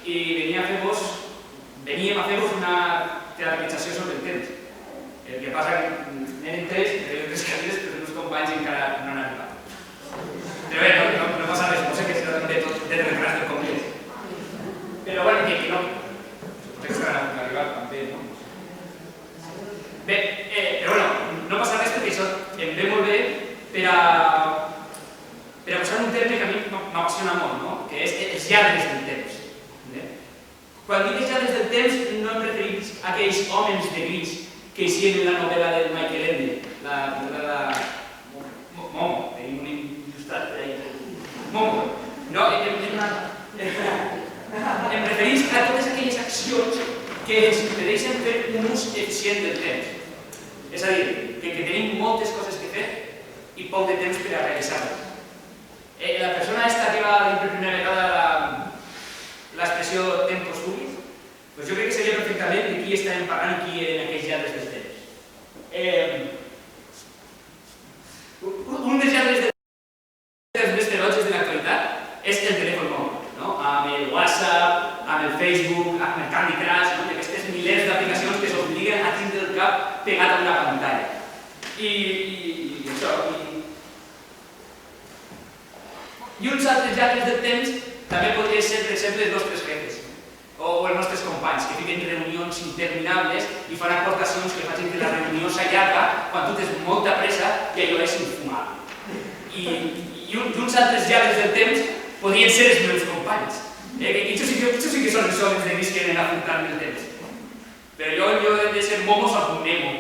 i veníem a fer-vos una teatralització sobre el temps. El que passa que n'eren tres cadires, però els meus companys encara no han arribat. Però bé, no passa res, no sé què serà de tot de refràs del complet. Però bueno, que no. Suposo que estaran arribat també, no? Bé, però bueno, no passa res perquè això em ve molt bé per a posar un terme que a mi m'apassiona molt, no? Que és els lladres del temps. Quan dic els lladres del temps no em referim a aquells homes de gris que hicien en la novel·la del Michael Ende, la novel·la Momo, tenim un il·lustrat per ahí. Momo. No, em referís a totes aquelles accions que ens impedeixen fer un ús eficient del temps. És a dir, que tenim moltes coses que fer i poc de temps per a realitzar-les. La persona esta que va dir per primera vegada l'expressió tempus fugit, doncs jo crec que sabia perfectament de qui estàvem parlant i qui eren aquells lladres del temps. Un dels lladres dels més ferotges de l'actualitat és el telèfon mòbil, amb el WhatsApp, amb el Facebook, amb el Candy Crush, aquestes milers d'aplicacions que s'obliguen a tindre el cap pegat a una pantalla. I uns altres lladres del temps també podrien ser, per exemple, els nostres jefes o els nostres companys, que fiquen reunions interminables i fan aportacions que facin que la reunió s'allarga quan tu tens molta pressa i allò és infumable. I uns altres lladres del temps podrien ser els meus companys. Això sí que són els homes de gris que venen a afrontar-me el temps. Però jo he de ser momos al Nemo.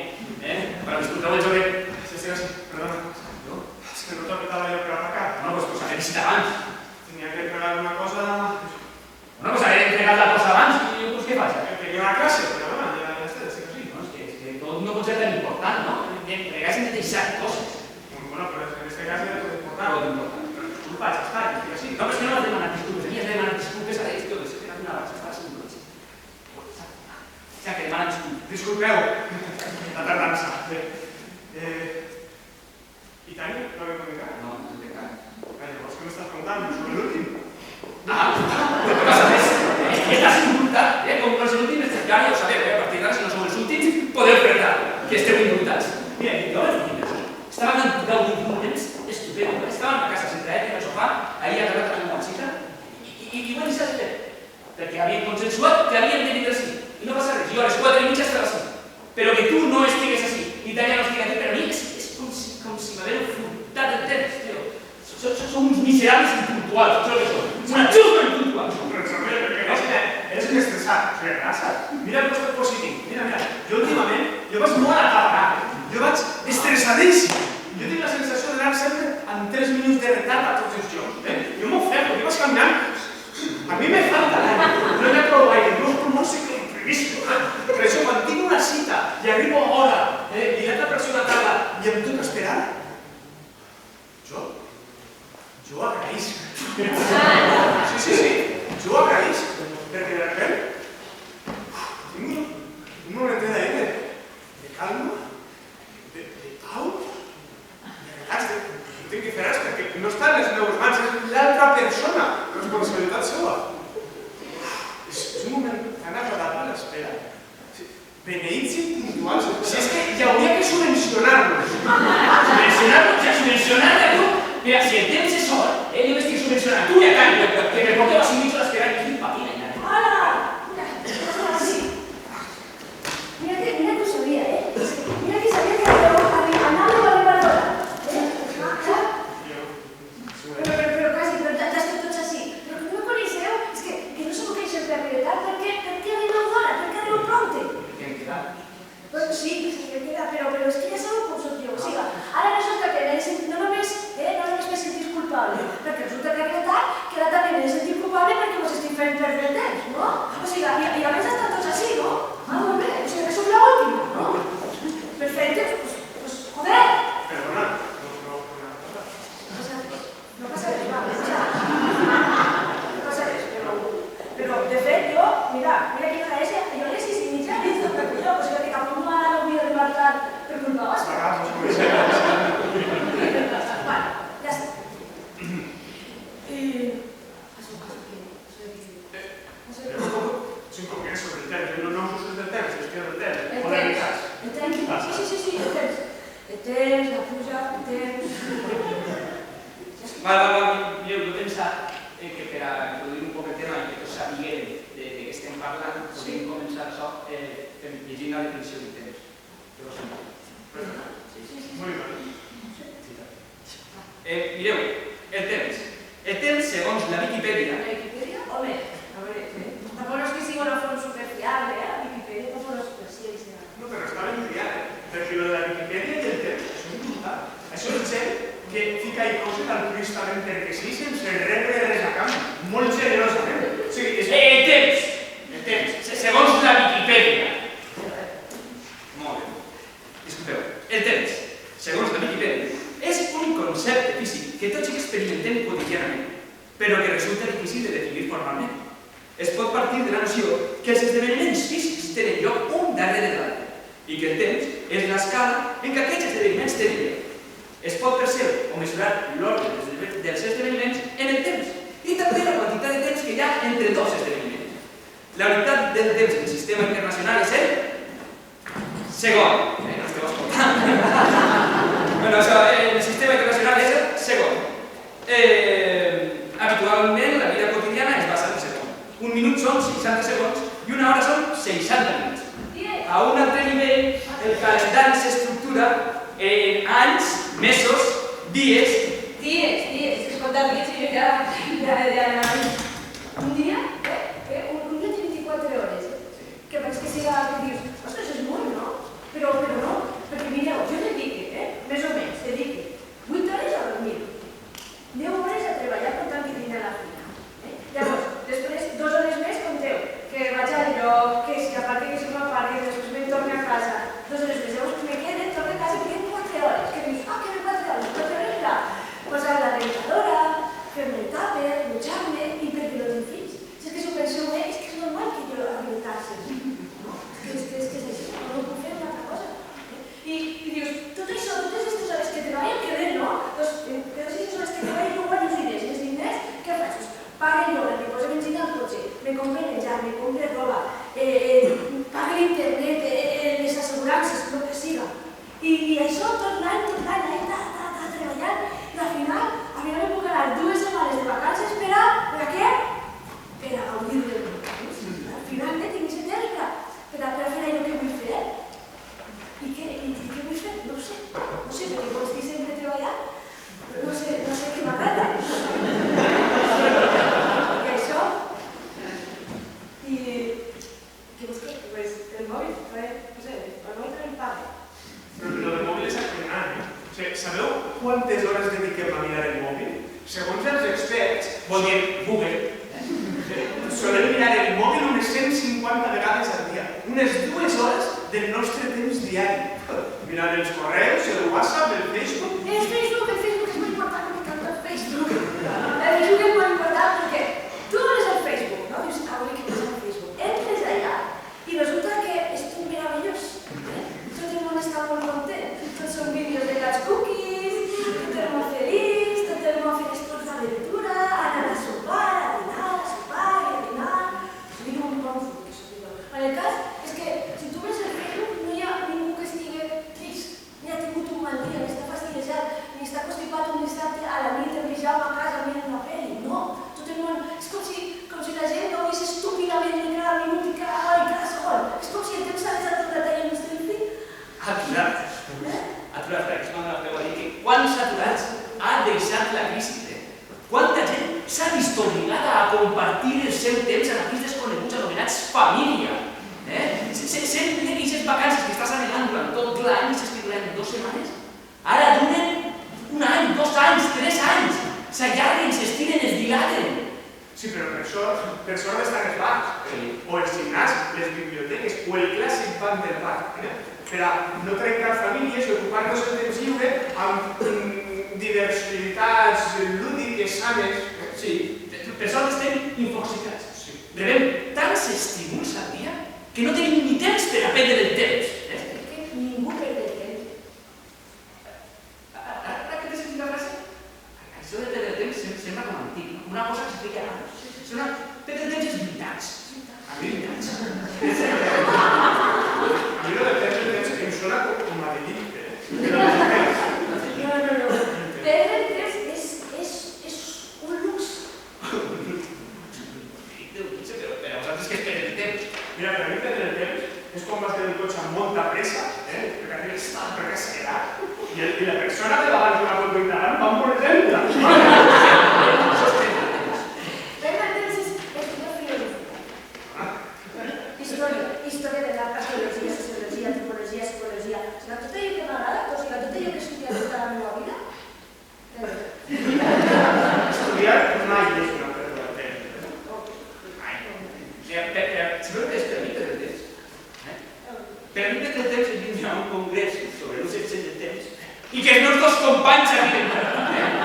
Quan escolteu el joven... Perdona, és que no t'apretava jo per aparcar. No, doncs haver visitat abans. Tenia que entregar una cosa... Bueno, doncs haver entregat la cosa abans i jo què faig? Tenia una classe, però bueno, ja està, sí que sí. És que tot no pot ser tan important, no? Entregar hem de deixar coses. Bueno, però en aquest cas era tot important. Tot important. Disculpa, ja està, ja estic així. No, però és que no m'has demanat disculpes, aquí has demanat disculpes a ells, tio, és que no tinc abans, estava sent cotxe. O sigui, que demanen disculpes. Disculpeu, la tardança. I Tani, no vam comunicar? No, no té cap. Llavors, què m'estàs preguntant? Sobre l'últim? Però què passa més? És que estàs indultat, com no és l'últim, ja ho sabeu, a partir d'ara, si no sou els últims, podeu perdre, que esteu indultats. Mira, jo els últims, estaven gaudint d'un temps estupendo, estaven a casa sentadets en el sofà, ahir a acabat amb una cita, i ho han deixat de fer, perquè havien consensuat que havien de vindre així, i no passa res, jo a les 4:30 estava així, però que tu no estigues així, i Tania no estigui aquí, per a mi és com si m'hagués furtat el temps, tio. Som uns miserables impuntuals, això que som, una xupa impuntual. Eres un estressat, o sigui, relaxa't. Mira el costat positiu, mira, jo últimament, jo vaig molt a la càmera, jo vaig estressadíssim. Jo tinc la sensació d'anar sempre amb 3 minuts de retard a tots els jocs. Jo m'ofego, jo vaig caminant, a mi me falta l'aire, no hi ha prou aire, els meus pulmons se comprimisco. Per això, quan tinc una cita i arribo a hora i l'altra persona tarda i em toca esperar, jo agraïsc. Sí, jo agraïsc, perquè de repente tinc un moment de calma, de pau, de relax, no tinc que fer res, perquè no està en les meves mans, és l'altra persona, responsabilitat seva. És un moment tan agradable a l'espera. Beneïts i puntuals, si és que hi hauria que subvencionar-los. Subvencionar-los, ja subvencionar-te a tu. Mira, si el temps és hora, jo m'estic subvencionant a tu i a Tani, que me porteu a 5 minuts a l'esperar i estic patint allà. Hola! Mira que ho sabia, Mira que sabia que anava a arribar d'hora. Però quasi, però ja esteu tots així. Però no me coneixeu? És que no sabeu que això per arribar tard, per què arribeu d'hora? Per què arribeu prompte? Què hem quedat? Pues sí, me queda, però és que ja sabeu com soc jo. O sigui, ara resulta que no només me sentit culpable, perquè resulta que arriba tard, que ara també m'he sentit culpable perquè vos estic fent perdre el temps, no? O sigui, i a més estan tots així, no? Molt bé, o sigui que som l'última, no? Perfecte, doncs, joder! Perdona, no passa res, va, no passa res, però de fet jo, mira quina hora és, jo a les 6:30 perquè jo, o sigui que tampoc no vull arribar tard per culpa vostra. Bueno, ja està. 5 minuts sobre el temps, no us usos del temps, gestió del temps, El polaritzats. temps, sí, el temps. El temps, la pluja, el temps... Jo he pensat que per a introduir un poc el tema i que tots sapiguem de què estem parlant, podem començar això llegint la definició del temps. Molt bé. Mireu, el temps. El temps, segons la Viquipèdia... La Viquipèdia? Home, a veure, tampoc és que sigui una font superfiable, la Viquipèdia tampoc és superciència. No, però està ben triat, perquè lo de la Viquipèdia i el temps, això és brutal. Això és gent que fica i coses altruistament perquè sí, sense rebre res a canvi, molt generosament. O sigui, és... El temps, segons la Viquipèdia. Molt bé. Disculpeu, el temps, segons la Viquipèdia, és un concepte físic que tots experimentem quotidianament, però que resulta difícil de definir formalment. Es pot partir de la noció que els esdeveniments físics tenen lloc un darrere de l'altre i que el temps és l'escala en què aquests esdeveniments tenen lloc. Es pot percebre o mesurar l'ordre dels esdeveniments en el temps i també la quantitat de temps que hi ha entre dos esdeveniments. La unitat del temps en el sistema internacional és el segon. No esteu escoltant. Bueno, això, el sistema internacional és el segon. Habitualment, la vida quotidiana es basa en el segon. Un minut són 60 segons i una hora són 60 minuts. A un altre nivell, el calendari s'estructura en anys, mesos, dies... Dies, escolta, dies i jo ja... Un dia, un dia té 24 hores, que pareix que siga, que dius, ostres, és molt, no? Però no, perquè mireu, jo dedique, més o menys, dedique 8 hores a dormir, 10 hores a treballar comptant que tinc a la feina. Llavors, després, 2 hores més, compteu, que vaig al lloc, que si aparte que si no aparte, que després me'n torno a casa, 2 hores més, llavors me queden, torno a casa i me queden 4 hores, que dius, que me 4 hores, 4 hores era posar la rentadora, fer-me el tàper, dutxar-me i perquè no tinc fills. Si és que s'ho penseu bé, és que és normal que jo alimentar-se, no? És que és així, no puc fer una altra cosa. I dius, tot això, totes aquestes hores que treballen, que bé, no? Doncs, totes aquestes hores que treballen, jo guanyo els diners, què faig? Paga el lloguer, me poso benzina al cotxe, me compre menjar, me compre roba, paga l'internet, les assegurances, el que siga. I això tot l'any, treballant, i al final me puc anar 2 setmanes de vacances per a què? Per a gaudir del meu temps. Al final tinc aquest temps per a fer allò que vull fer. I què vull fer? No ho sé, perquè quan estic sempre treballant, no sé què m'agrada. I això... I... què busco? Pues el mòbil, no sé, el mòbil també em paga. Però el mòbil és acollonant, eh? Sabeu quantes hores dediquem a mirar el mòbil? Segons els experts, Vol dir Google. solem mirar el mòbil unes 150 vegades al dia. Unes 2 hores del nostre temps diari. Mirar els correus, el WhatsApp, el Facebook... El Facebook és molt important, m'encanta el Facebook. El Facebook és molt important perquè tu obres el Facebook, no? Dius, avui què passa al Facebook? Entres allà i resulta que és tot meravellós. Tot el món està molt content. Tots són vídeos de gats cookies, tot el món feliç, tot el món fent esports d'aventura, anant a sopar, a dinar, i a dinar. Mira un bon futbol, que això diu. En el cas és que si tu ves el Facebook no hi ha ningú que estigui trist, ni ha tingut un mal dia, ni està fastiguejat, ni està constipat un dissabte a la nit en pijama a casa mirant una pel·li. No, tot el món... És com si la gent no vés estúpidament ni cada minut i cada hora i cada segon. És com si el temps s'ha deixat una talla en el fill. Aturat, perquè és quan la preu a dir que quants aturats ha deixat la crisi. Quanta gent s'ha vist obligada a compartir el seu temps amb aquells desconeguts anomenats família. Sent d'aquestes vacances que estàs anhelant durant tot l'any i s'estic durant 2 setmanes, ara duren 1 any, 2 anys, 3 anys, s'allarguen, s'estiren, es dilaten. Sí, però per sort estan els bancs, o els gimnasos, les biblioteques, o el clàssic banc del parc, per a no trencar famílies i ocupar-nos el temps lliure amb diversitats lúdiques, sanes. Sí, per sort estem infoxicats. Rebem tants estímuls al dia que no tenim ni temps per a perdre el temps. És que ningú perd el temps. Ara que t'he sentit la frase, això de perdre el temps sembla com antic, una cosa que s'explica abans. Perdre el temps és vintage. A mi vintage. Mira, per mi perdre el temps és quan vas tenir el cotxe amb molta pressa, perquè tens tan precarsegat, i la persona de davant d'una foto Instagram va molt lenta. Perdre el temps és estudiar filosofia. Història de l'art, arqueologia, sociologia, antropologia, psicologia. O sigui, tot allò que m'agrada, o sigui, tot allò que he estudiat tota la meva vida, Estudiar mai és una pèrdua de temps. Sabeu què és per mi perdre el temps? Per mi perdre el temps és vindre a un congrés sobre l'ús excel del temps i que els meus dos companys arriben.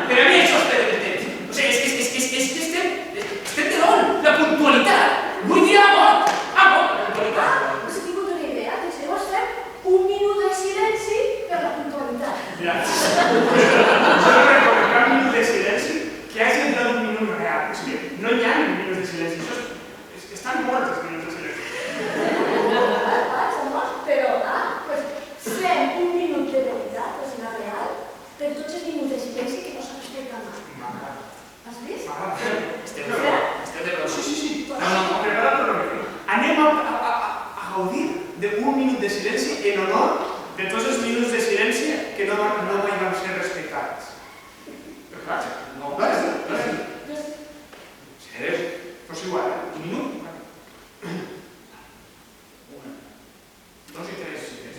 Per a mi això és perdre el temps. O sigui, és que estem de l'ol, la puntualitat. Vull dir amor, la puntualitat. Us he tingut una idea, que si llavors fem un minut de silenci per la puntualitat. Ja. Jo recomano un minut de silenci que hagi entrat un minut real. O sigui, no hi ha minuts de silenci. Estan morts els minuts de silenci. Però, doncs fem un minut de veritat, o sigui, real, per tots els minuts de silenci que no s'han respectat mai. Has vist? Estem d'acord. Sí. No, preparat per lo anem a gaudir d'un minut de silenci en honor de tots els minuts de silenci que no mai van ser respectats. Però clar, no. Seriós? Però és igual, un minut. 2 i 3, si quieres.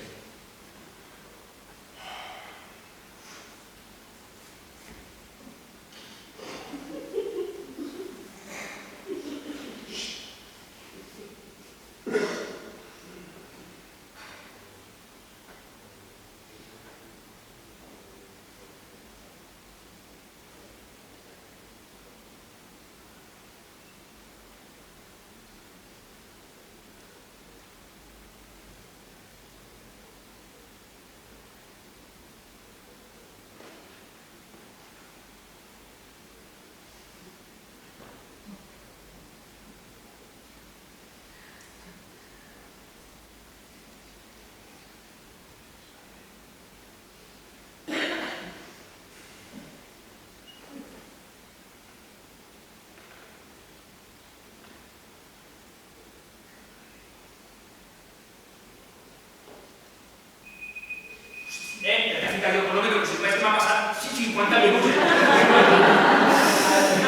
Gráfica de económico, que si es que m'ha passat 50 minuts.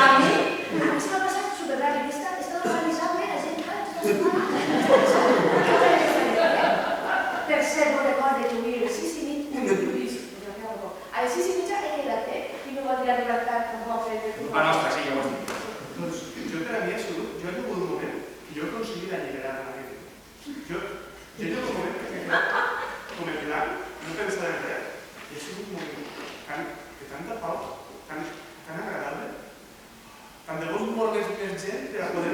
A mi se m'ha passat superràpid. He estat organitzant-me la gent cada setmana. Per cert, no recordo que avui a les 6:30 a les 6:30 he quedat, i no voldria arribar tard tampoc per fer-ho. Culpa nostra, sí, ja ho has dit. Doncs jo per a mi ha sigut, jo he tingut un moment que jo he aconseguit alliberar en aquest temps. Jo he tingut un moment que com el plan, no pensava en res, i ha sigut un moment de tanta pau, tan agradable, tant de vos molts més gent per a poder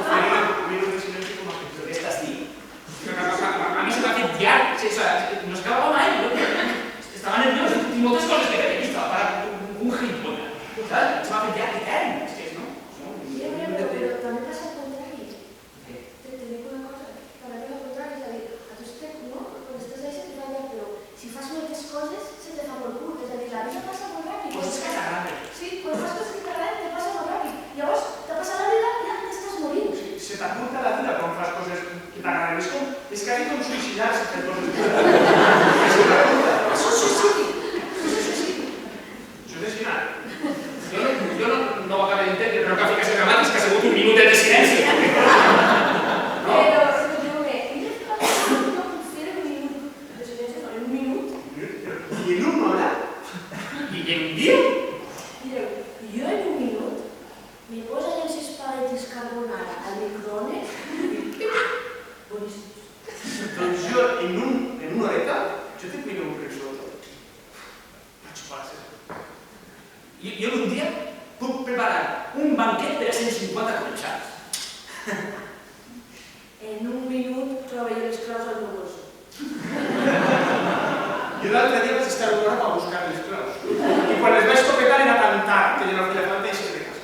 oferir minuts de silenci com aquest. Però què estàs dient? A mi se m'ha fet llarg, no es acabava mai, estava nerviós, tinc moltes coses que fer, estava parat un gilipollas, saps? Se m'ha fet llarg etern, és que no? Però també passa el contrari. Te dic una cosa, també passa el contrari, és a dir, a tu quan estàs així te fa llarg, però si fas moltes coses se te fa molt curt, és a dir, la vida passa molt ràpid. Coses que t'agraden. Sí, quan fas coses que t'agraden te passa molt ràpid. Llavors, te passa la vida i ja t'estàs morint. Se t'apunta la vida quan fas coses que t'agraden. És quasi com suïcidar-se per coses que t'agraden. Això és suïcidi. Això és destinat. Jo no ho acabo d'entendre, però que ha ficat gramàtics que ha sigut un minut de silenci. Però, escolteu-me, mira que no puc fer un minut de silenci, no, en un minut. I en una hora? I en un dia? Mireu, jo en un minut me poso els espaguetis carbonara al microones i boníssims. Doncs jo en una horeta, jo te cuino un risotto. Vaig passar. Jo en un dia puc preparar un banquet per a 150 comensals. En un minut trobo jo les claus al meu gos. Jo l'altre dia vaig estar una hora per buscar les claus. I quan les vaig topetar era tan tard que ja no feia falta eixir de casa.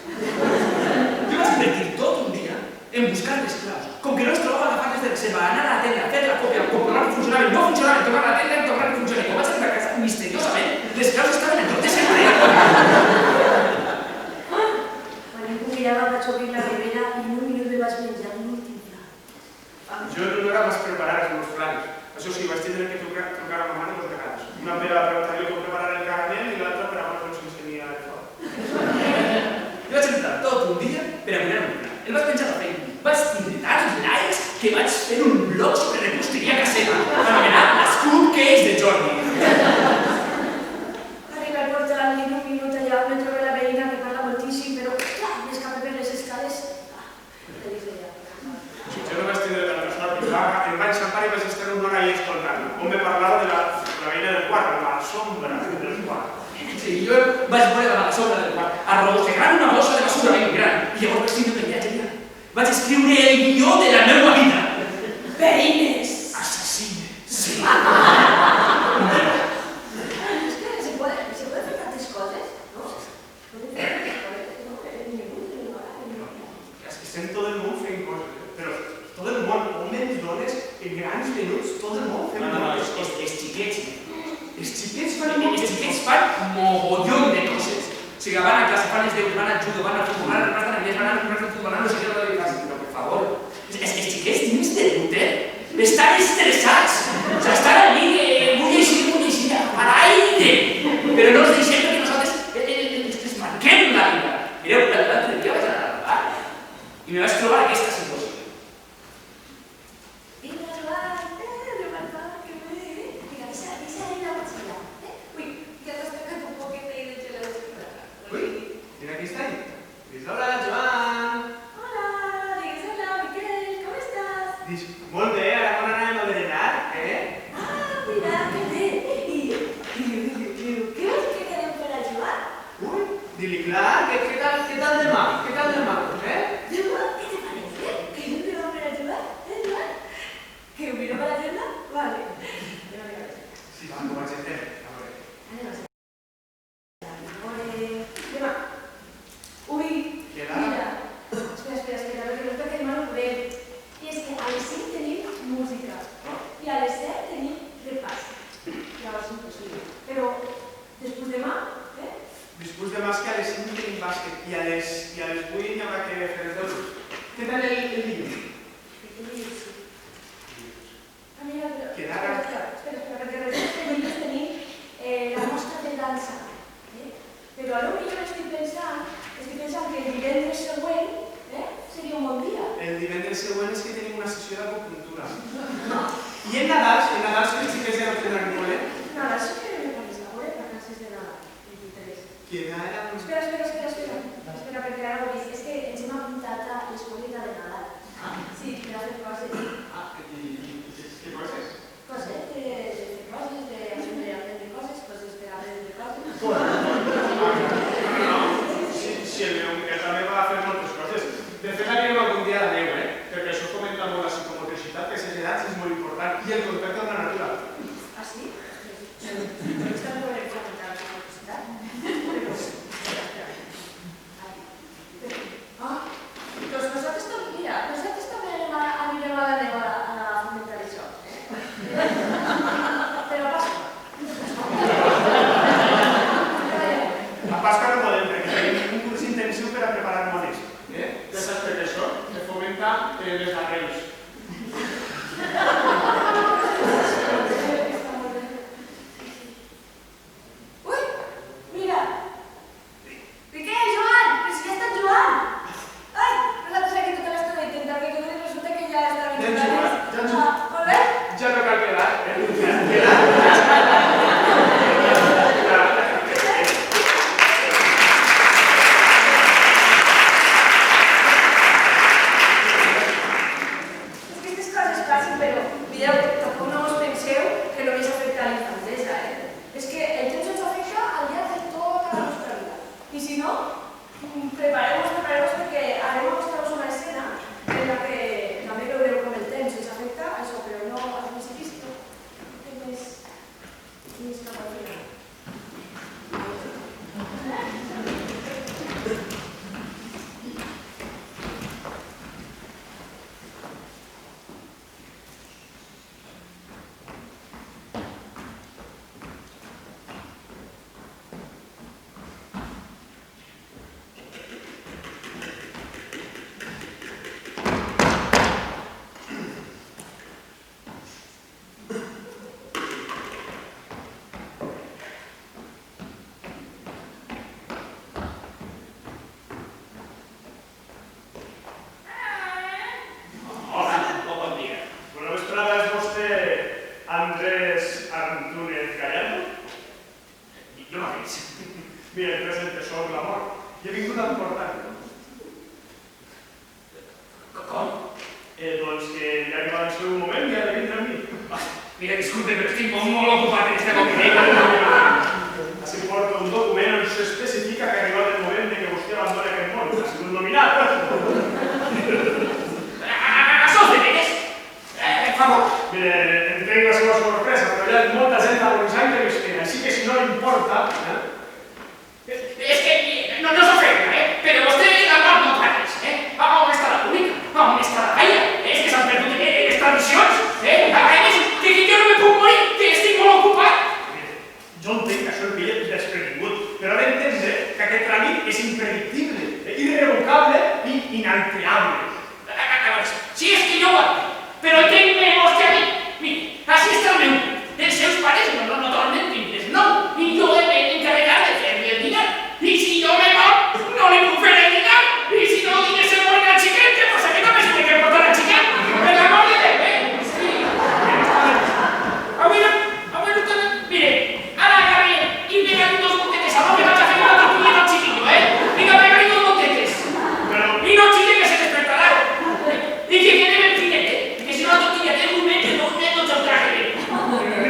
Jo vaig invertir tot un dia en buscar les claus. Com que no es trobava agafar les de reserva, anar a la tenda, fer la còpia, comprovar que funcionaven, no funcionaven, tornar a la tenda i tornar que funcionaven. Quan vaig arribar a casa, misteriosament, les claus estaven en tot de setmana. Quan ningú mirava vaig obrir la nevera i en un minut me vaig menjar l'últim plat. Jo no era més preparar els meus plans. Això sí, vaig tenir que trucar a ma mare dos vegades. Una per a preguntar-li com preparar el caramel i l'altra per a quan ens ensenia el foc. Jo vaig entrar tot un dia per a mirar un pla. El vaig penjar a Facebook. Vaig tindre tants likes que vaig fer un blog sobre reposteria casera, anomenat Les Cupcakes de Jordi. Arriba al portal i en un minut allà me trobo la veïna que parla moltíssim, però clar, m'escapa per les escales. Jo no vaig tindre tanta sort, però em vaig xampar i vaig estar una hora ahí escoltant-lo. On me parlava de la veïna del quart, de la sombra del quart. Sí, jo vaig veure la sombra del quart, arrossegant una bossa de basura ben gran, i llavors vaig tindre un viatge allà. Vaig escriure el guió de la meva vida. Veïnes! Assassines. Sí. Es que se puede hacer tantas cosas, ¿no? Puede hacer tantas cosas, ¿no? Estem tot el món fent coses, però tot el món, homes, dones, grans, menuts, tot el món fent coses. Els xiquets. Els xiquets fan Els xiquets fan mogollon de coses. O sigui, van a classe, fan els deures, van al judo, van a futbol, van a les navies, van a comprar el futbol, no sé què, però per favor. Els xiquets dins de dute estan estressats. O sigui, estan allí, vull eixir, a l'aire. Però no els deixem perquè nosaltres ens marquem la vida. Mireu, l'altre dia vaig anar a la bar i me vaig trobar aquesta situació. Mira, Joan, levantado, que bé. Mira, esa es la mochila. Uy, que te has tocado un poquito ahí de chela de chocolate. Uy, mira aquí está ahí. Dice, hola, Joan. Hola, digues hola, Miquel, ¿cómo estás? Dice, molt bé, ara quan anem a berenar, Ah, mira, que bé. ¿Y qué vas que queden per a Joan? Uy, dile, clar, què tal demà? Què tal demà, Joan, ¿qué te parece? ¿Que yo me voy a Joan? Joan? ¿Que vino para la tienda? Vale. Sí, va, com vaig entendre. A veure. Demà. Uy, Queda? mira. Espera, perquè resulta que demà no podem. I és que a les 5 tenim música. I a les 7 tenim repàs. Llavors impossible. Però després demà, Després demà és que a les 5 tenim bàsquet i a les 8 hi haurà que fer els deures. Què tal el dilluns? Espera, perquè resulta que dilluns tenim la mostra de dansa. Però a lo millor estic pensant que el divendres següent seria un bon dia. El divendres següent és que tenim una sessió d'acupuntura. I en Nadal, que els xiquets ja no tenen res voler? Nada, això que me pones ahora, vacances de Nadal, 23. Espera, Perquè ara ho he vist. És que ens hem apuntat a l'escolita de Nadal. Sí, per a fer coses. Què coses? Coses, d'aprendre coses, coses per aprendre coses. Sí, el meu Miquel també va fer moltes coses. De fet, anirem algun dia a la neu, perquè això fomenta molt la psicomotricitat, que a aquestes edats és molt important, i el contacte amb la natura. Ah, sí? Està molt bé fomentar la psicomotricitat. Doncs nosaltres també anirem a la neu a fomentar això. Però a Pasqua. A Pasqua no podem, perquè tenim un curs intensiu per a preparar mones. Ja saps per això? Que fomenta les arrels. Uy, mira. Miquel, Joan, però si ja està Joan. Ai, nosaltres aquí tota l'estona intentant que quedi, resulta que ja està intentant. Molt bé? Ja no cal quedar, disculpe, però estic molt ocupat en este moment. Així porta un document on s'especifica que ha arribat el moment de que vostè abandoni aquest món. Ha sigut nominat. Això és de veres? Per favor. Mire, entenc la seva sorpresa, però hi ha molta gent a Buenos Aires que, així que si no li importa... És que no s'ofenda, però vostè no parles. On està la pública? On està la caia? És que s'han perdut les tradicions. A més, que jo no me puc morir, que estic molt ocupat. Jo entenc que això el pillet desprevingut, però ha d'entendre que aquest tràmit és impredictible, irrevocable i inalterable. Sí, és que jo ho entenc, però entenc vostè a mi. Mira, així està el meu. Els seus pares no tornen llibres, no. I jo m'he encarregat de fer-li el dinar. I si jo me mor, no li puc fer el dinar. I si no, digues el morir al xiquet, què passa? Que també s'ha de portar al xiquet. Per l'amor de Déu, sí. Avui no també... Mire, ara agarré i me gané 2 motetes. Avui vaig a fer una tortilla al chiquillo, Vinga, me gané 2 motetes. I no xille que se despertarà. I que quede ben finet, que si no la tortilla té un mes, no se'l traje bé.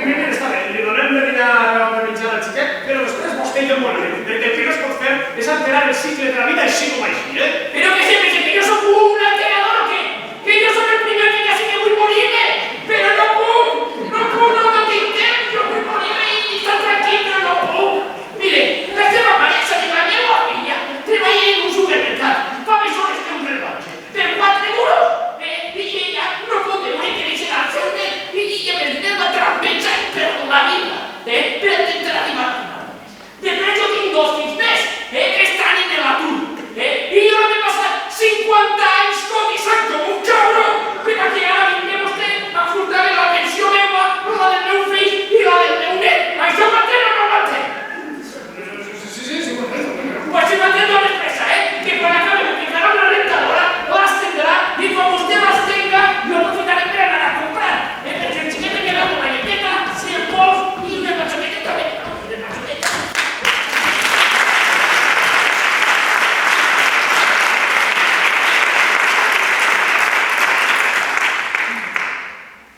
Mire, està bé, li donem de dinar per menjar al xiquet, però després vostè i jo morirem, perquè el que no es pot fer és alterar el cicle de la vida així com així, Però que se pensa que jo soc un alterador o què? Que jo soc el primer que ja sé que vull morir-me, però no puc, no tinc temps, jo vull morir-me i estar tranquil, però no puc. Mire, la seva parella de la meva filla treballa en un supermercat, fa més hores que un rellotge, per 4 euros, i ella no pot veure que deixen al seu net, i amb el diner va trampejant per la vida, per intentar arribar a final. Després jo tinc 2 fills més, que estan en l'atur, i jo m'he passat 50 anys cotitzant com un cabro per a que ara vingui vostè a furtar la pensió meva, la del meu fill i la del meu net. Això m'entén o no m'entén? Sí, Pues si m'entén no m'expressa, que quan acabi m'aplicarà una rentadora, l'estendrà i quan vostè l'estenga jo aprofitaré per anar a comprar, perquè el xiquet me queda una galleteta, 100 pols i una patxoneta també.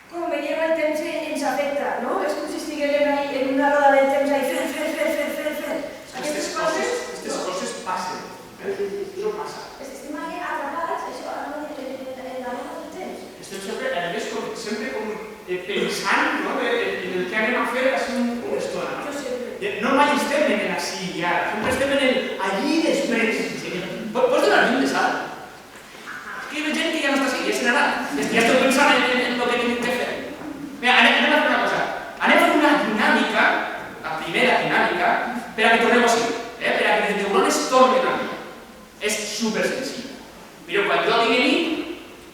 Com veiem, el temps ens afecta, no? És com si estiguérem en una roda del temps ahí, fer. Aquestes coses passen, això passa. Estem ahí atrapats, això, en la roda del temps. Estem sempre com pensant en el que anem a fer així una estona. Jo sempre. No mai estem en el així i ara, sempre estem en el allí i després. Pots donar llum de sal? Que hi ha gent que ja no està així, ja se n'anà. Ja estic pensant en el que tenim que fer. Mira, anem a fer una cosa. Anem a fer una dinàmica, la primera dinàmica, per a que tornem així, per a que les neurones tornen a mi. És super senzill. Mireu, quan jo digui nit,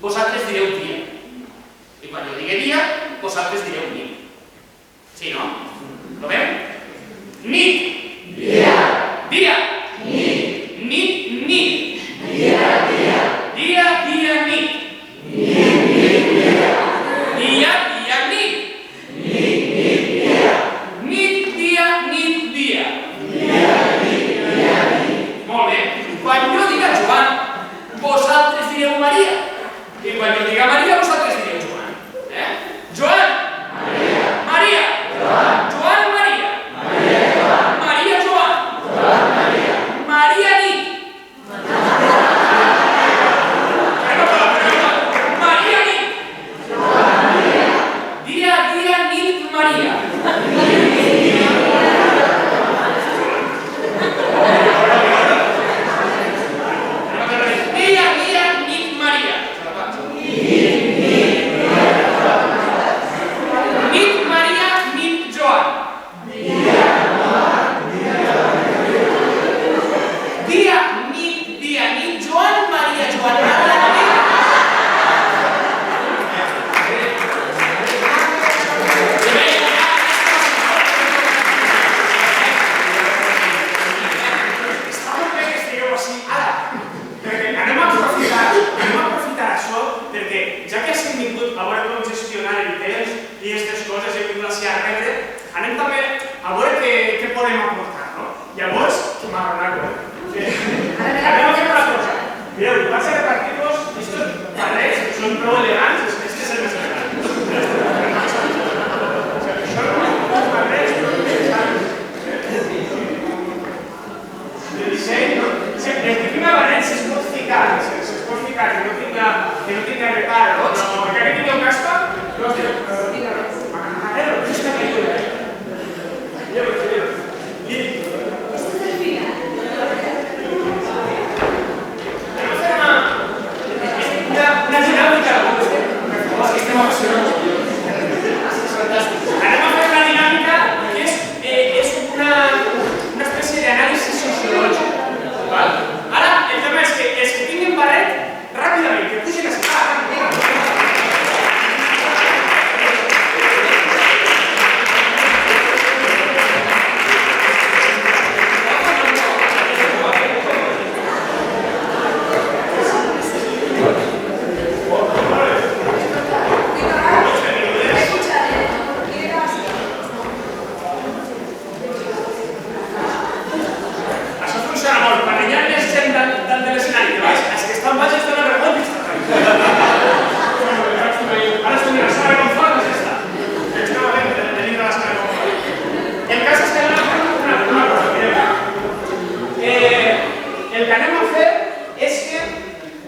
vosaltres direu dia. I quan jo digui dia, vosaltres direu nit. Sí, no? Lo veu? Nit. Dia. Dia. Nit. Nit, nit. Dia, dia. Dia, dia, nit. Nit, nit, dia. Dia, dia, nit. Nit, nit, dia. Nit, dia, nit, dia. Dia, nit, dia, nit. Molt bé. Quan jo diga Joan, vosaltres direu Maria. I quan jo diga Maria, vosaltres direu Joan. Joan. Maria. Maria. Joan. Joan, Maria. Maria, Joan. Maria, Joan. Joan, Maria. Maria, nit.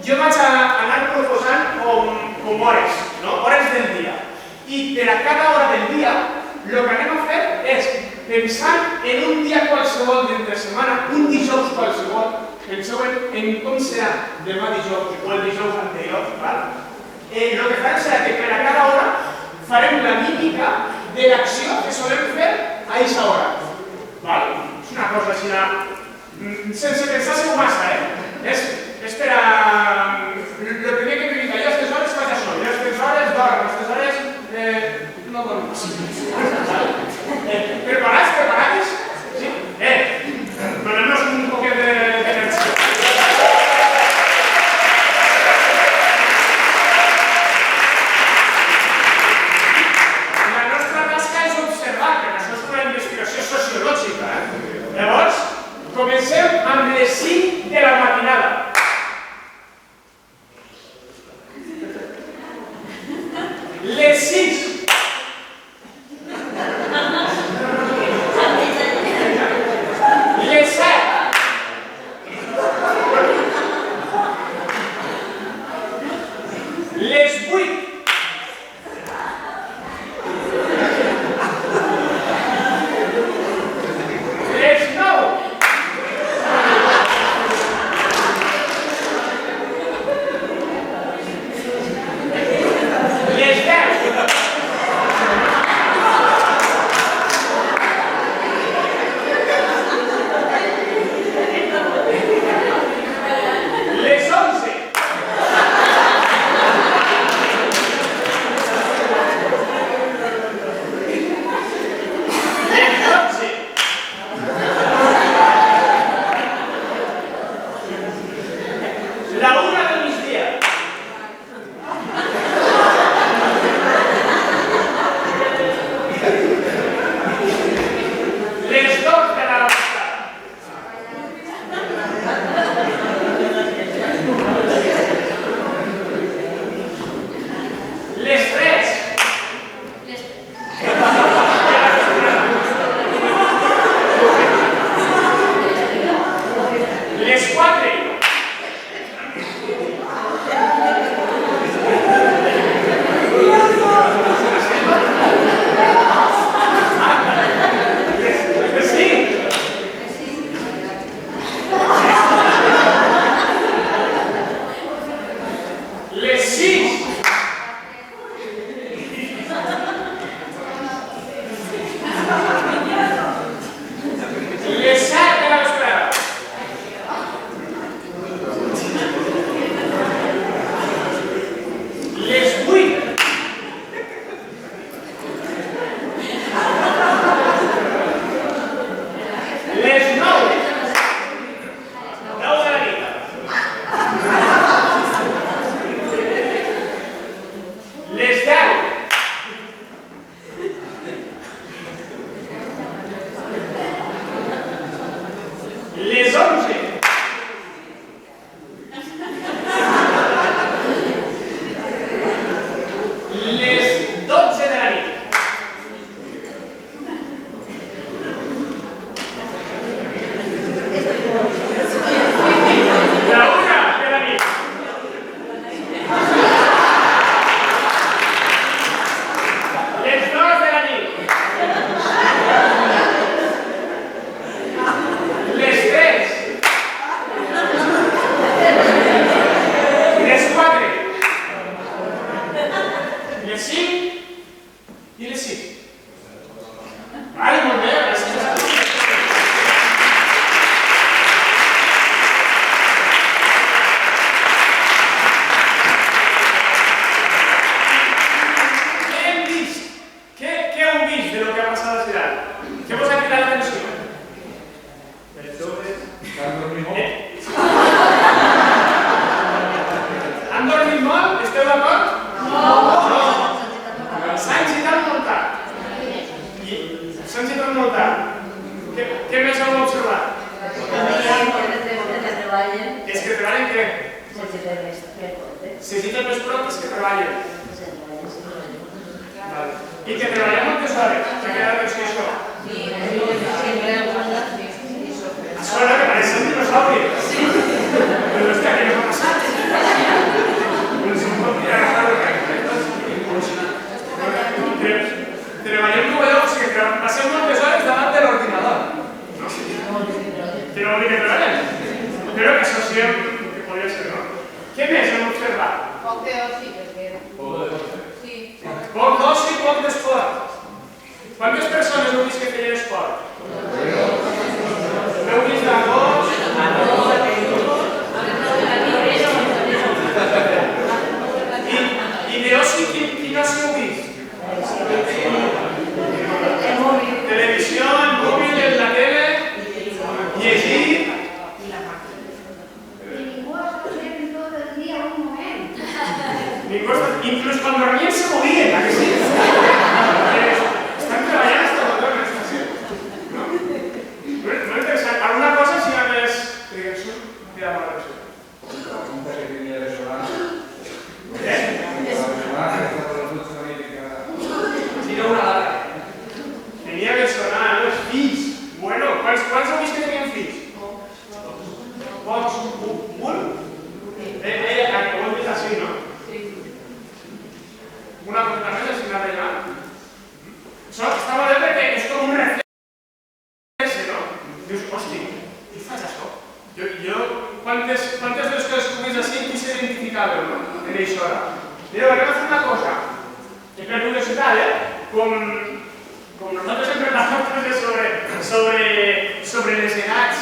jo vaig anar proposant com hores, no? Hores del dia. I per a cada hora del dia, el que anem a fer és, pensant en un dia qualsevol d'entre setmana, un dijous qualsevol, penseu en com serà demà dijous o el dijous anterior, el que farem serà que per a cada hora farem la mímica de l'acció que solem fer a aquesta hora. És una cosa així, sense pensar-se massa, és per a... El primer que m'he dit, jo a aquestes hores faig això, jo a aquestes hores dorm, a aquestes hores no dorm. Preparats, preparades? Sí? Donem-nos un poquet d'energia. La nostra tasca és observar, perquè això és una investigació sociològica. Llavors, comencem amb les 5 de la matinada. Les 6. Les 7. Les 8. Les 9. Les 10. Les 11. Les 12. La 1 del migdia. Les 2 de la vesprada. Les 3. Les 4. Les 5. Les 6. Les 7 de la vesprada. Les 8. Les 9. 9 de la nit. Les 10. Les 11. Les 12 de la nit. La 1 de la nit. Les 2 de la nit. Les 3. Les 4. Les 5 i les 6. Vale, molt bé, gràcies. Què hem vist? Què heu vist de lo que ha passat a la ciutat? Què vos ha cridat l'atenció? Els joves que han dormit molt. Han dormit molt? Esteu d'acord? No. S'han gitat molt tard. S'han gitat molt tard. Què més heu observat? És que treballen què? Se giten més prop és que treballen. I que treballem moltes hores. S'ha quedat l'atenció això. Això era que pareix un dinosauri. Però és que què m'ha passat? Què més hem observat? Poc d'oci, perquè... Sí. Poc d'oci, poc d'esport. Quantes persones heu vist que feien esport? Heu vist d'agos? I d'oci, quin oci heu vist? Televisió, el mòbil, la tele, llegir... Inclús quan dormien se movien, que sí? Estan treballant hasta el botó en l'estació. Molt interessant. Alguna cosa així a més... Perquè això queda molt relacionat. La punta que tenia de solar. Què? Si no, una larga. Tenia de sonar, no? Els fills. Bueno, quants heu vist que tenien fills? Pocs. Un? Ho hem vist així, no? Una cosa més, així una vegada. Està molt bé perquè és com un reflex, no? Dius, hosti, què faig això? Quantes de les coses que veus així qui s'identificàveu, no? En això, ara. Mireu, anem a fer una cosa. Que per curiositat, com nosaltres hem preparat coses sobre les edats,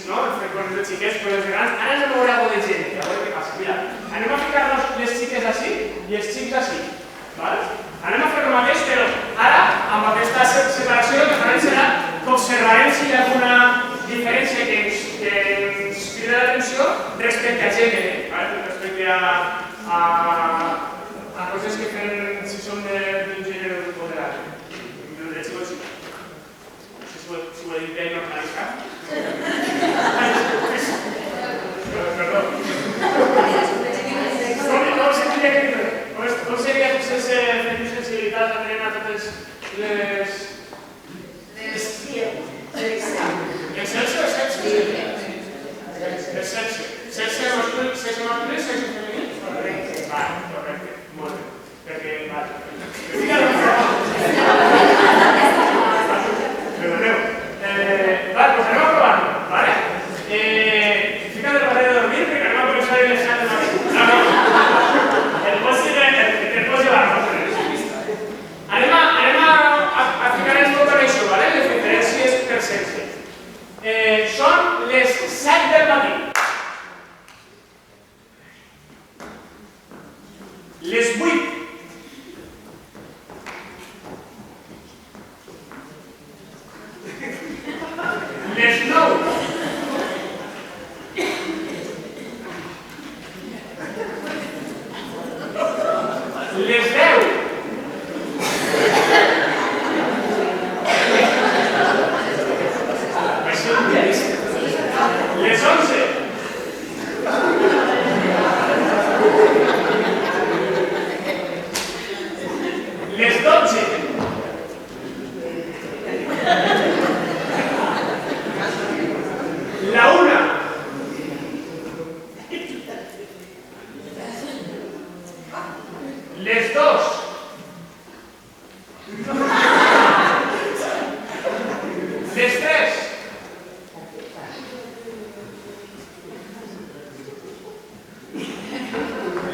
no? Con els xiquets, con els grans, ara anem a veure alguna de gent, a veure què passa. Mira, anem a ficar-nos les xiques així i els xics així. Anem a fer el mateix, però ara, amb aquesta separació, el que farem serà que observarem si hi ha alguna diferència que ens crida l'atenció respecte a gènere, respecte a coses que fem si són d'un gènere o de l'altre. De xic o xic. No sé si ho he dit bé normalitzat. Perdó. Com seria sense tenir sensibilitat atenent a totes les... Excelsior o sexe? Excelsior. Sexe masculí, sexe femení? Correcte. Molt bé. Perquè, perdoneu. Doncs anem a provar-ho, vale? Fica't el darrere de dormir perquè anem a començar a deixar de dormir. Anem a ficar en tot això, les diferències per sexe. Són les 7 del matí. Les 8. Les 9. Les 10. Les 11. Les 12. La 1. Les 2. Les 3.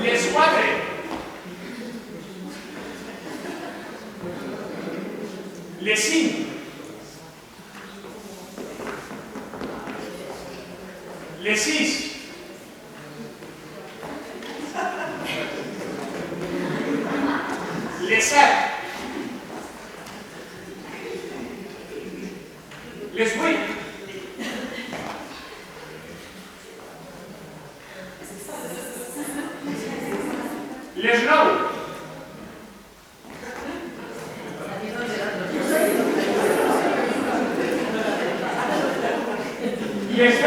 Les 4. Les 5. Les 6. Les 7. Les 8. Les 9. Les 10.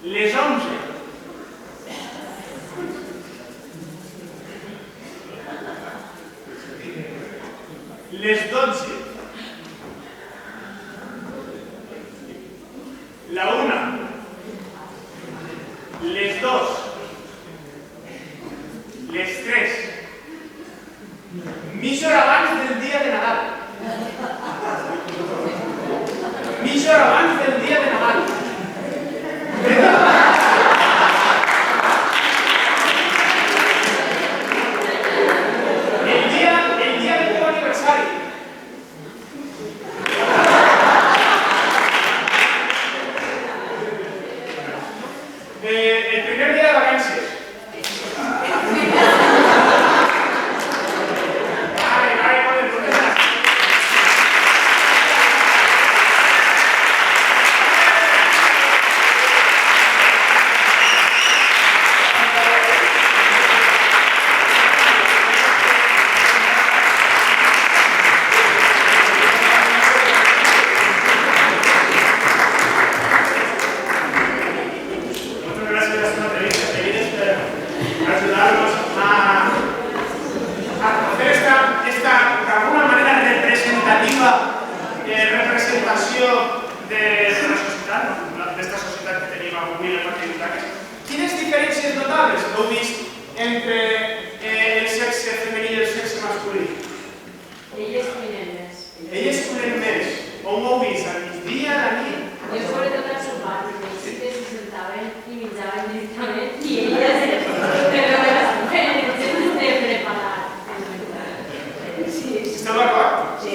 Les 11. Les 12. La 1. Les 2. Les 3. Mitja hora abans del dia de Nadal. Mitja hora abans del dia de la societat, d'esta societat que tenim avui en el parc d'Itaques. Quines diferències notables heu vist entre el sexe femení i el sexe masculí? Elles cuinen més. Elles cuinen més. On ho heu vist? Al migdia, a la nit? Jo sobretot al sopar, perquè els xiques se sentaven i menjaven directament i elles de preparar. Esteu d'acord? Sí.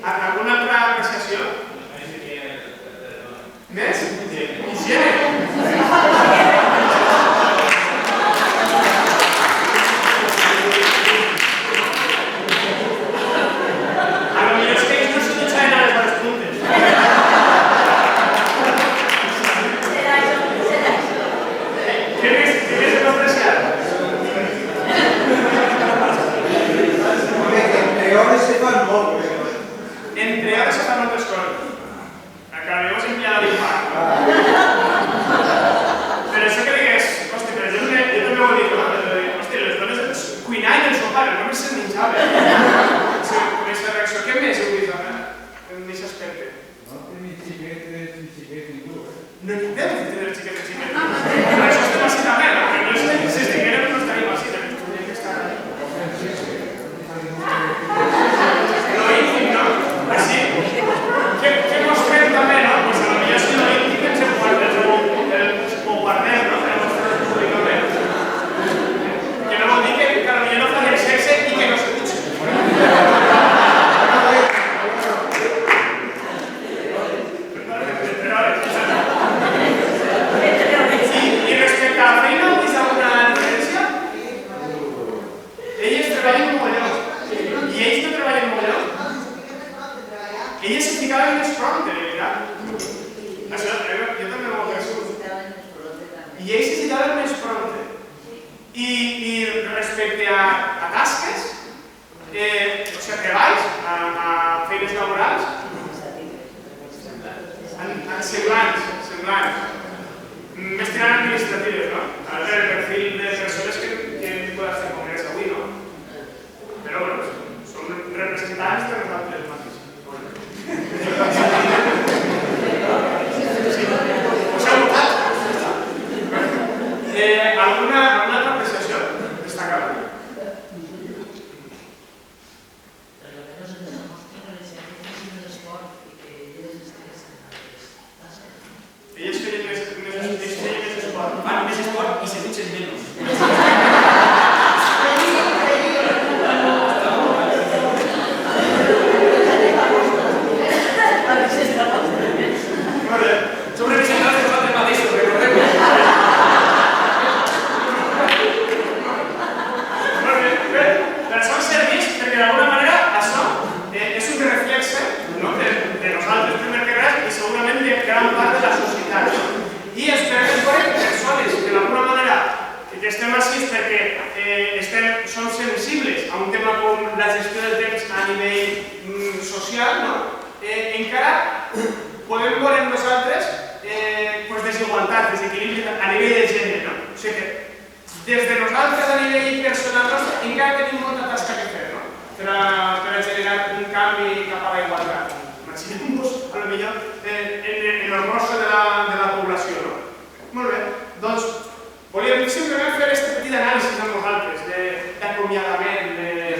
Alguna altra apreciació? Més? Higiene? A lo millor és que ells no se dutxaven a les hores puntes. Serà això. Què més hem apreciat? Entre hores se fan molt, però... Entre hores se fan moltes coses. Encara no hemos enviado l'impacte. Però això que digués, hosti, per exemple, jo també ho he dit, no? Hosti, les dones cuinaven el sopar, els homes se'n menjaven. Com aquesta reacció, què més heu vist en aquest aspecte? No tenim xiquetes ningú, No ni idea de tener xiquet de xiquet. Però això estem així també, no? Que no és si estiguérem no estaríem així, també tindríem que estar... Lo íntim, no? Així. Què mostrem també, no? Pues a lo millor si lo íntim ens ho guardem, no? Que ho mostrem públicament. Que no vol dir que a lo millor no fan el sexe i que no se dutxen. I respecte a la feina, heu vist alguna diferència? Elles treballen mogolló. I ells no treballen mogolló? Elles se ficaven més prompte, veritat? Això, jo també ho he vist. I ells se ficaven més prompte. I respecte a tasques, o sigui, a treballs, a feines laborals, semblants. Més tirant administratives, no? El perfil de persones que poden estar en congrés avui, no? Però, bueno, som representants de nosaltres mateixos. Us heu votat? Alguna altra apreciació destacable? Ells feien més esport. Fan més esport i se dutxen menys. Molt bé. Som representants de nosaltres mateixos, recordem. Molt bé. Per això ens serveix, perquè d'alguna manera això és un reflexe de nosaltres, primer que res, i segurament de gran part de la societat. I es permeten persones que d'alguna manera que estem així perquè som sensibles a un tema com la gestió del temps a nivell social, encara podem veure en nosaltres desigualtats, desequilibris a nivell de gènere. O sigui que des de nosaltres a nivell personal encara tenim molta tasca que fer per generar un canvi cap a la igualtat. Imaginem-nos, potser, en el rostre de la població. Molt bé, doncs volíem simplement fer aquest petit anàlisi amb vosaltres, d'acomiadament,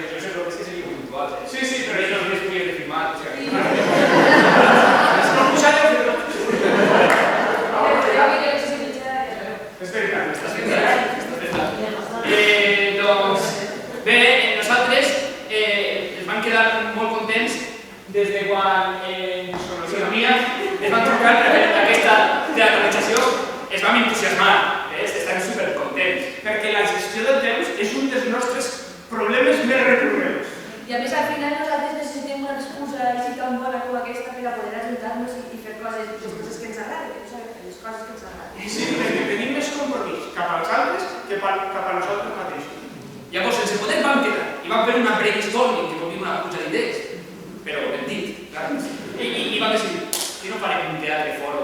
Jo sé que seria puntual. Sí, Però ells no es podien de firmar. és no posar de fer-ho. És veritat, estàs veritat. Doncs, bé, nosaltres ens vam quedar molt contents des de quan ens coneixia ens van trucar per aquesta teatralització, ens vam entusiasmar, estem supercontents, perquè la gestió del temps és un dels nostres problemes més recurrents. I a més, al final nosaltres necessitem una excusa així tan bona com aquesta per a poder ajuntar-nos i fer les coses que ens agraden, les coses que ens agraden. Sí, perquè tenim més compromís cap als altres que cap a nosaltres mateixos. Llavors, sense poder vam quedar i vam fer una brainstorming, que vol dir una puja d'idees, però ben dit, clar. I vam decidir, si no farem un teatre foro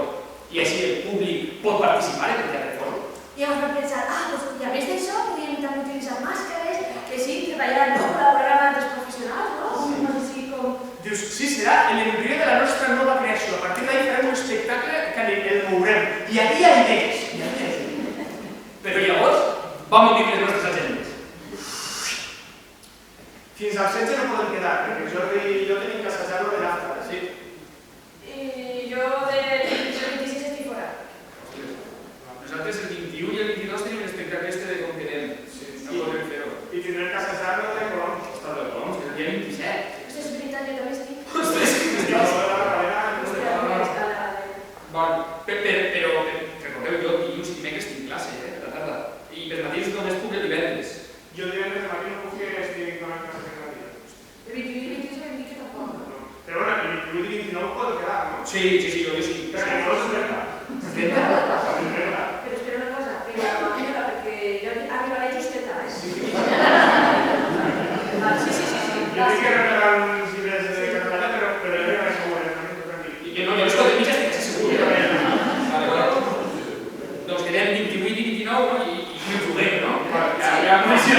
i així el públic pot participar en el teatre foro. I llavors vam pensar, doncs, i a més d'això podríem també utilitzar màscares, que sí, treballar, col·laborar amb altres professionals, no? No sé si com... Dius, sí, serà l'embrió de la nostra nova creació. A Però recordeu, jo dilluns i dimecres tinc classe, a la tarda. I per matins només puc el divendres. Jo el divendres de matí no puc fer estic donant classes en la vida. El 21 i 22 vam dir que tampoc. Però bueno, el 21 i 29 puedo quedar, ¿no? Sí, jo sí. Però no és veritat. Però espera una cosa, mira, perquè jo arribaré justeta, Sí. Sí. Jo tinc que regalar uns llibres de català, però jo no vaig a tranquil. I que no, jo escolta mitja estic quasi segur. Vale. Doncs quedem 28 i 29, no? I no juguem, no? Ja no sé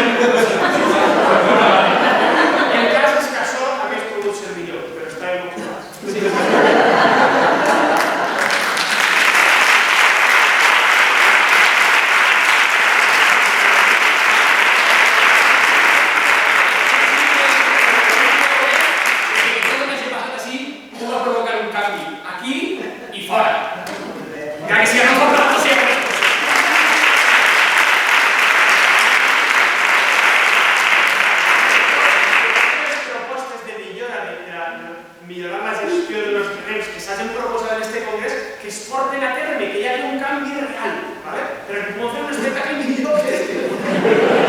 El cas és que això hagués pogut ser millor, però estàvem ocupats. millorar la gestió de los terrenys que s'hagin proposat en este congrés que es porten a terme, que hi hagi un canvi real, ¿vale? Però que puguem fer un espectacle millor que este.